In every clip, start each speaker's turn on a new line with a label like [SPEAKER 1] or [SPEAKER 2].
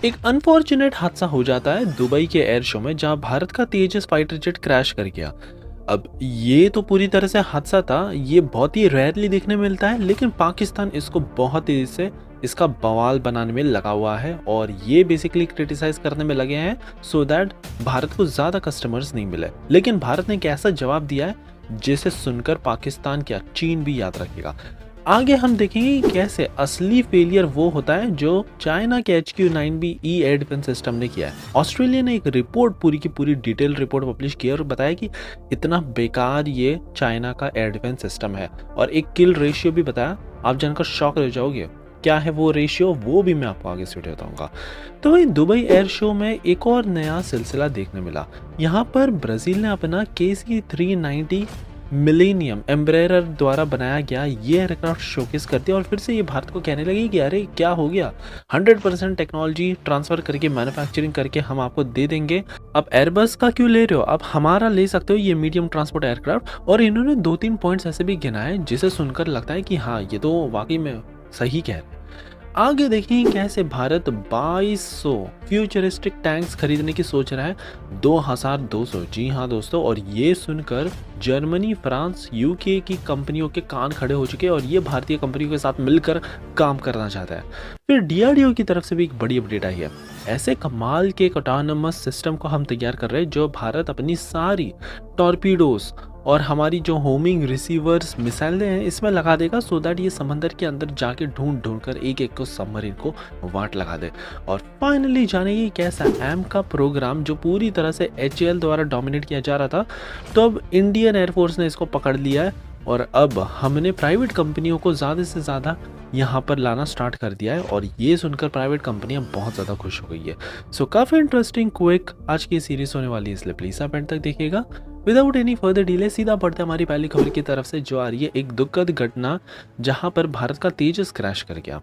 [SPEAKER 1] एक अनफॉर्चुनेट हादसा हो जाता है दुबई के एयर शो में, जहां भारत का तेजस फाइटर जेट क्रैश कर गया। अब ये तो पूरी तरह से हादसा था, ये बहुत ही रेयरली देखने मिलता है, लेकिन पाकिस्तान इसको बहुत तेजी से इसका बवाल बनाने में लगा हुआ है और ये बेसिकली क्रिटिसाइज करने में लगे हैं सो दैट भारत को ज़्यादा कस्टमर्स नहीं मिले। लेकिन भारत ने कैसा जवाब दिया है जिसे सुनकर पाकिस्तान क्या चीन भी याद रखेगा। आगे हम देखेंगे कि कैसे असली फेलियर वो होता है जो चाइना के HQ-9B एयर डिफेंस सिस्टम ने किया है। ऑस्ट्रेलिया ने एक रिपोर्ट पूरी की पूरी डिटेल रिपोर्ट पब्लिश की और बताया कि इतना बेकार ये चाइना का एयर डिफेंस सिस्टम है, और एक किल रेशियो भी बताया। आप जानकर शॉक रह जाओगे, क्या है वो रेशियो, वो भी मैं आपको आगे से बताऊंगा। तो वही दुबई एयर शो में एक और नया सिलसिला देखने मिला। यहाँ पर ब्राजील ने अपना KC-390 मिलेनियम एम्ब्रेयर द्वारा बनाया गया ये एयरक्राफ्ट शोकेस कर दिया, और फिर से ये भारत को कहने लगी कि अरे क्या हो गया, 100% टेक्नोलॉजी ट्रांसफर करके मैन्युफैक्चरिंग करके हम आपको दे देंगे। अब एयरबस का क्यों ले रहे हो, अब हमारा ले सकते हो ये मीडियम ट्रांसपोर्ट एयरक्राफ्ट। और इन्होंने 2-3 पॉइंट्स ऐसे भी गिनाए जिसे सुनकर लगता है कि हाँ, ये तो वाकई में सही कह रहे हैं। आगे देखें कैसे भारत 2200 फ्यूचरिस्टिक टैंक्स खरीदने की सोच रहा है, 2200। जी हाँ दोस्तों, और ये सुनकर जर्मनी, फ्रांस, यूके की कंपनियों के कान खड़े हो चुके हैं और ये भारतीय कंपनियों के साथ मिलकर काम करना चाहता है। फिर DRDO की तरफ से भी एक बड़ी अपडेट आई है। ऐसे कमाल के एक ऑटोनमस सिस्टम को हम तैयार कर रहे हैं जो भारत अपनी सारी टॉर्पीडोज और हमारी जो होमिंग रिसीवर्स मिसाइलें हैं इसमें लगा देगा, सो दैट ये समंदर के अंदर जाके ढूंढ ढूंढ कर एक एक को सबमरीन को वाट लगा दे। और फाइनली जानेगी कैसा एम का प्रोग्राम जो पूरी तरह से HAL द्वारा डोमिनेट किया जा रहा था, तो अब इंडियन एयरफोर्स ने इसको पकड़ लिया है और अब हमने प्राइवेट कंपनियों को ज़्यादा से ज़्यादा यहाँ पर लाना स्टार्ट कर दिया है, और ये सुनकर प्राइवेट कंपनियाँ बहुत ज़्यादा खुश हो गई है। सो काफ़ी इंटरेस्टिंग क्विक आज की सीरीज होने वाली है, इसलिए प्लीज़ आप एंड तक देखिएगा। विदाउट एनी फर्दर डिले सीधा बढ़ते हमारी पहली खबर की तरफ से, जो आ रही है एक दुखद घटना जहां पर भारत का तेजस क्रैश कर गया।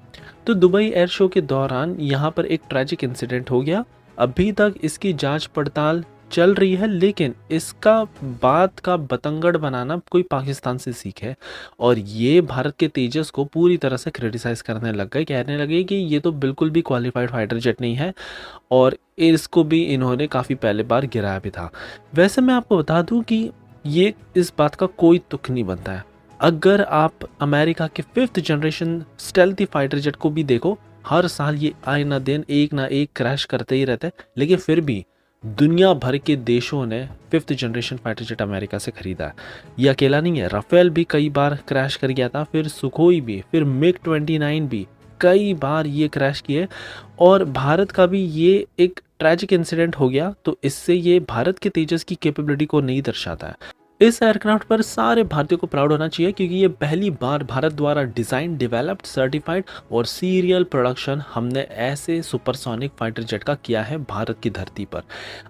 [SPEAKER 1] तो दुबई एयर शो के दौरान यहां पर एक ट्रैजिक इंसिडेंट हो गया। अभी तक इसकी जांच पड़ताल चल रही है, लेकिन इसका बात का बतंगड़ बनाना कोई पाकिस्तान से सीखे, और ये भारत के तेजस को पूरी तरह से क्रिटिसाइज करने लग गए, कहने लगे कि ये तो बिल्कुल भी क्वालिफाइड फाइटर जेट नहीं है, और इसको भी इन्होंने काफ़ी पहले बार गिराया भी था। वैसे मैं आपको बता दूं कि ये इस बात का कोई तुक नहीं बनता है। अगर आप अमेरिका के 5th generation stealthy fighter jet को भी देखो, हर साल ये आए ना दिन एक ना एक क्रैश करते ही रहते हैं, लेकिन फिर भी दुनिया भर के देशों ने 5th generation fighter jet America से खरीदा है। ये अकेला नहीं है, राफेल भी कई बार क्रैश कर गया था, फिर सुखोई भी, फिर MiG-29 भी कई बार ये क्रैश किए, और भारत का भी ये एक ट्रैजिक इंसिडेंट हो गया। तो इससे ये भारत के तेजस की कैपेबिलिटी को नहीं दर्शाता है। इस एयरक्राफ्ट पर सारे भारतीयों को प्राउड होना चाहिए, क्योंकि ये पहली बार भारत द्वारा डिज़ाइन, डेवलप्ड, सर्टिफाइड और सीरियल प्रोडक्शन हमने ऐसे सुपरसोनिक फाइटर जेट का किया है भारत की धरती पर।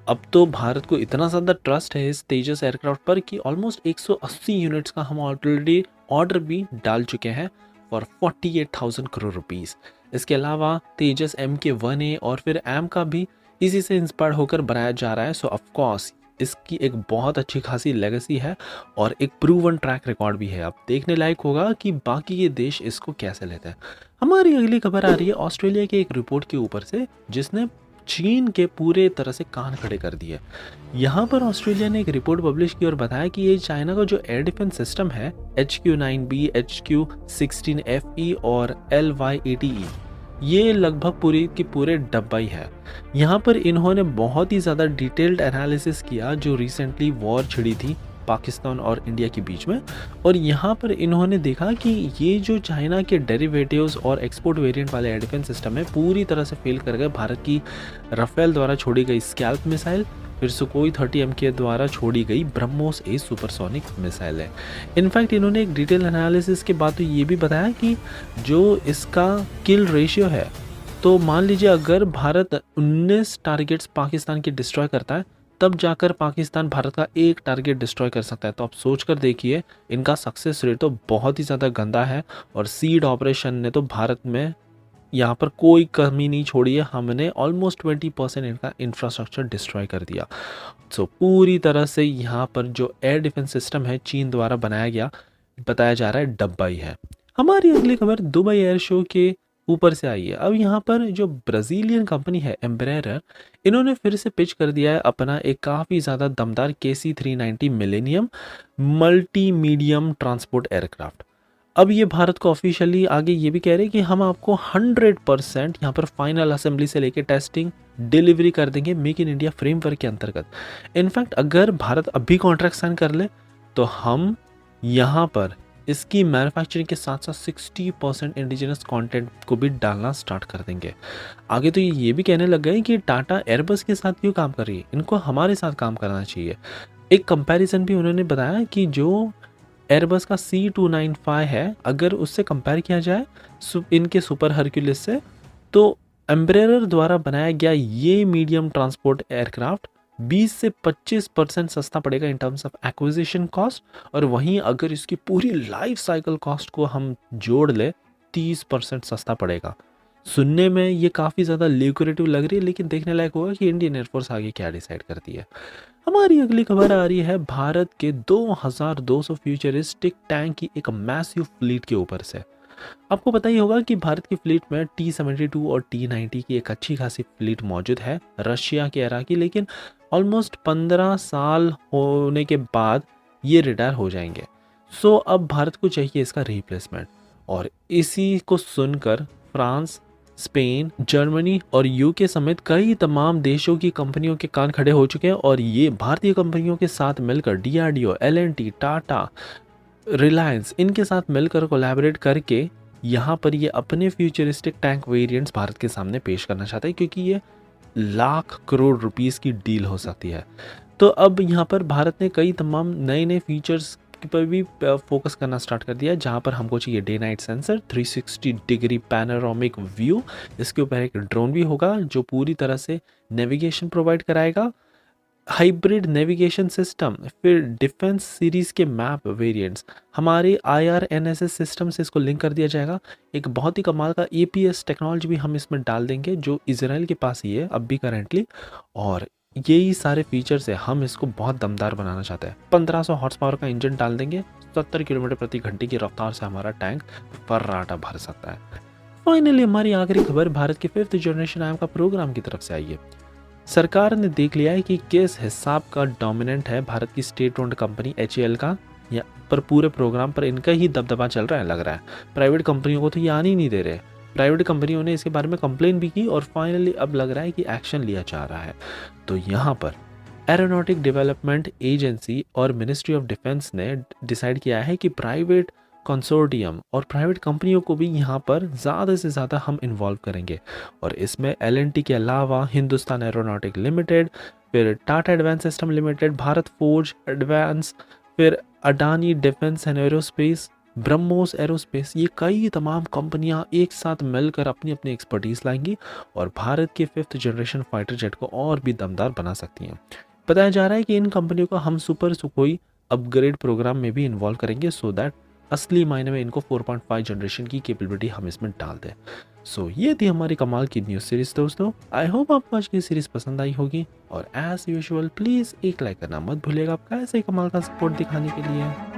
[SPEAKER 1] अब तो भारत को इतना ज़्यादा ट्रस्ट है इस तेजस एयरक्राफ्ट पर कि ऑलमोस्ट 180 यूनिट्स का हम ऑलरेडी ऑर्डर भी डाल चुके हैं फॉर 48,000 करोड़ रुपीज़। इसके अलावा तेजस MK-1A और फिर एम का भी इसी से इंस्पायर होकर बनाया जा रहा है। सो ऑफकोर्स इसकी एक बहुत अच्छी खासी लेगेसी है और एक प्रूवन ट्रैक रिकॉर्ड भी है। अब देखने लायक होगा कि बाकी ये देश इसको कैसे लेते हैं। हमारी अगली खबर आ रही है ऑस्ट्रेलिया की एक रिपोर्ट के ऊपर से, जिसने चीन के पूरे तरह से कान खड़े कर दिए। यहाँ पर ऑस्ट्रेलिया ने एक रिपोर्ट पब्लिश की और बताया कि ये चाइना का जो एयर डिफेंस सिस्टम है HQ-9B, HQ-16FE और LY-80E, ये लगभग पूरी की पूरे डब्बा ही है। यहाँ पर इन्होंने बहुत ही ज़्यादा डिटेल्ड एनालिसिस किया जो रिसेंटली वॉर छिड़ी थी पाकिस्तान और इंडिया के बीच में, और यहाँ पर इन्होंने देखा कि ये जो चाइना के डेरिवेटिव्स और एक्सपोर्ट वेरिएंट वाले एयर डिफेंस सिस्टम है पूरी तरह से फेल कर गए। भारत की राफेल द्वारा छोड़ी गई स्कैल्प मिसाइल, फिर सुकोई 30 MK द्वारा छोड़ी गई ब्रह्मोस A सुपरसोनिक मिसाइल है। इनफैक्ट इन्होंने एक डिटेल एनालिसिस के बाद तो ये भी बताया कि जो इसका किल रेशियो है, तो मान लीजिए अगर भारत 19 टारगेट्स पाकिस्तान के डिस्ट्रॉय करता है, तब जाकर पाकिस्तान भारत का एक टारगेट डिस्ट्रॉय कर सकता है। तो आप सोच कर देखिए, इनका सक्सेस रेट तो बहुत ही ज़्यादा गंदा है, और सीड ऑपरेशन ने तो भारत में यहाँ पर कोई कमी नहीं छोड़ी है। हमने ऑलमोस्ट 20% इनका इंफ्रास्ट्रक्चर डिस्ट्रॉय कर दिया। सो पूरी तरह से यहाँ पर जो एयर डिफेंस सिस्टम है चीन द्वारा बनाया गया, बताया जा रहा है डब्बा ही है। हमारी अगली खबर दुबई एयर शो के ऊपर से आई है। अब यहाँ पर जो ब्राज़ीलियन कंपनी है एम्ब्रेयर, इन्होंने फिर से पिच कर दिया है अपना एक काफ़ी ज़्यादा दमदार KC-390 millennium multi medium transport aircraft. अब ये भारत को ऑफिशियली आगे ये भी कह रहे हैं कि हम आपको 100% यहाँ पर फाइनल असेंबली से लेके टेस्टिंग डिलीवरी कर देंगे मेक इन इंडिया फ्रेमवर्क के अंतर्गत। इनफैक्ट अगर भारत अभी कॉन्ट्रैक्ट साइन कर ले तो हम यहाँ पर इसकी मैन्युफैक्चरिंग के साथ साथ 60% इंडिजिनस कंटेंट को भी डालना स्टार्ट कर देंगे। आगे तो ये भी कहने लग गए कि टाटा एयरबस के साथ क्यों काम कर रही है, इनको हमारे साथ काम करना चाहिए। एक कंपैरिजन भी उन्होंने बताया कि जो एयरबस का C295 है, अगर उससे कंपेयर किया जाए इनके सुपर हरक्यूलिस से, तो एम्ब्रेयर द्वारा बनाया गया ये मीडियम ट्रांसपोर्ट एयरक्राफ्ट 20 से 25% सस्ता पड़ेगा in terms of acquisition cost. और वहीं अगर इसकी पूरी लाइफ साइकिल कॉस्ट को हम जोड़ ले 30% सस्ता पड़ेगा। सुनने में ये काफ़ी ज़्यादा ल्यूक्रेटिव लग रही है, लेकिन देखने लायक होगा कि इंडियन एयरफोर्स आगे क्या डिसाइड करती है। हमारी अगली खबर आ रही है भारत के 2200 फ्यूचरिस्टिक टैंक की एक मैसिव फ्लीट के ऊपर से। आपको पता ही होगा कि भारत की फ्लीट में T-72 और T-90 की एक अच्छी खासी फ्लीट मौजूद है रशिया के एरा की, लेकिन ऑलमोस्ट 15 साल होने के बाद ये रिटायर हो जाएंगे। सो अब भारत को चाहिए इसका रिप्लेसमेंट, और इसी को सुनकर फ्रांस, स्पेन, जर्मनी और यूके समेत कई तमाम देशों की कंपनियों के कान खड़े हो चुके हैं। और ये भारतीय कंपनियों के साथ मिलकर DRDO, L&T, टाटा, रिलायंस, इनके साथ मिलकर कोलैबोरेट करके यहाँ पर ये अपने फ्यूचरिस्टिक टैंक वेरिएंट्स भारत के सामने पेश करना चाहता है, क्योंकि ये लाख करोड़ रुपीस की डील हो सकती है। तो अब यहाँ पर भारत ने कई तमाम नए नए फीचर्स पर भी फोकस करना स्टार्ट कर दिया है, जहाँ पर हमको चाहिए day night sensor, 360 degree panoramic view, इसके ऊपर एक ड्रोन भी होगा जो पूरी तरह से नेविगेशन प्रोवाइड कराएगा, हाइब्रिड नेविगेशन सिस्टम, फिर डिफेंस सीरीज के मैप वेरिएंट्स, हमारे IRNSS सिस्टम से इसको लिंक कर दिया जाएगा। एक बहुत ही कमाल का APS टेक्नोलॉजी भी हम इसमें डाल देंगे जो इजराइल के पास ही है अब भी करेंटली। और यही सारे फीचर्स है, हम इसको बहुत दमदार बनाना चाहते हैं। 1500 हॉर्स पावर का इंजन डाल देंगे, 70 किलोमीटर प्रति घंटे की रफ्तार से हमारा टैंक फर्राटा भर सकता है। फाइनली हमारी आखिरी खबर भारत के 5th जनरेशन आर्म का प्रोग्राम की तरफ से आई है। सरकार ने देख लिया है कि किस हिसाब का डोमिनेंट है भारत की स्टेट ओन्ड कंपनी HAL का, या पर पूरे प्रोग्राम पर इनका ही दबदबा चल रहा है लग रहा है। प्राइवेट कंपनियों को तो ये आने ही नहीं दे रहे। प्राइवेट कंपनियों ने इसके बारे में कंप्लेन भी की और फाइनली अब लग रहा है कि एक्शन लिया जा रहा है। तो यहाँ पर एरोनॉटिक डेवलपमेंट एजेंसी और मिनिस्ट्री ऑफ डिफेंस ने डिसाइड किया है कि प्राइवेट कंसोर्टियम और प्राइवेट कंपनियों को भी यहाँ पर ज़्यादा से ज़्यादा हम इन्वॉल्व करेंगे। और इसमें L&T के अलावा हिंदुस्तान एरोनॉटिक लिमिटेड, फिर Tata advance system limited, Bharat forge advance, फिर Adani defence and aerospace, BrahMos aerospace, ये कई तमाम कंपनियां एक साथ मिलकर अपनी अपनी एक्सपर्टीज लाएंगी और भारत के 5th जनरेशन फाइटर जेट को और भी दमदार बना सकती हैं। बताया जा रहा है कि इन कंपनियों को हम सुपर सुखोई अपग्रेड प्रोग्राम में भी इन्वॉल्व करेंगे, सो दैट असली मायने में इनको 4.5 जनरेशन की कैपेबिलिटी हम इसमें डाल दें। सो ये थी हमारी कमाल की न्यूज़ सीरीज दोस्तों। आई होप आपको आज की सीरीज पसंद आई होगी, और एज यूजुअल प्लीज़ एक लाइक करना मत भूलिएगा आपका ऐसे ही कमाल का सपोर्ट दिखाने के लिए।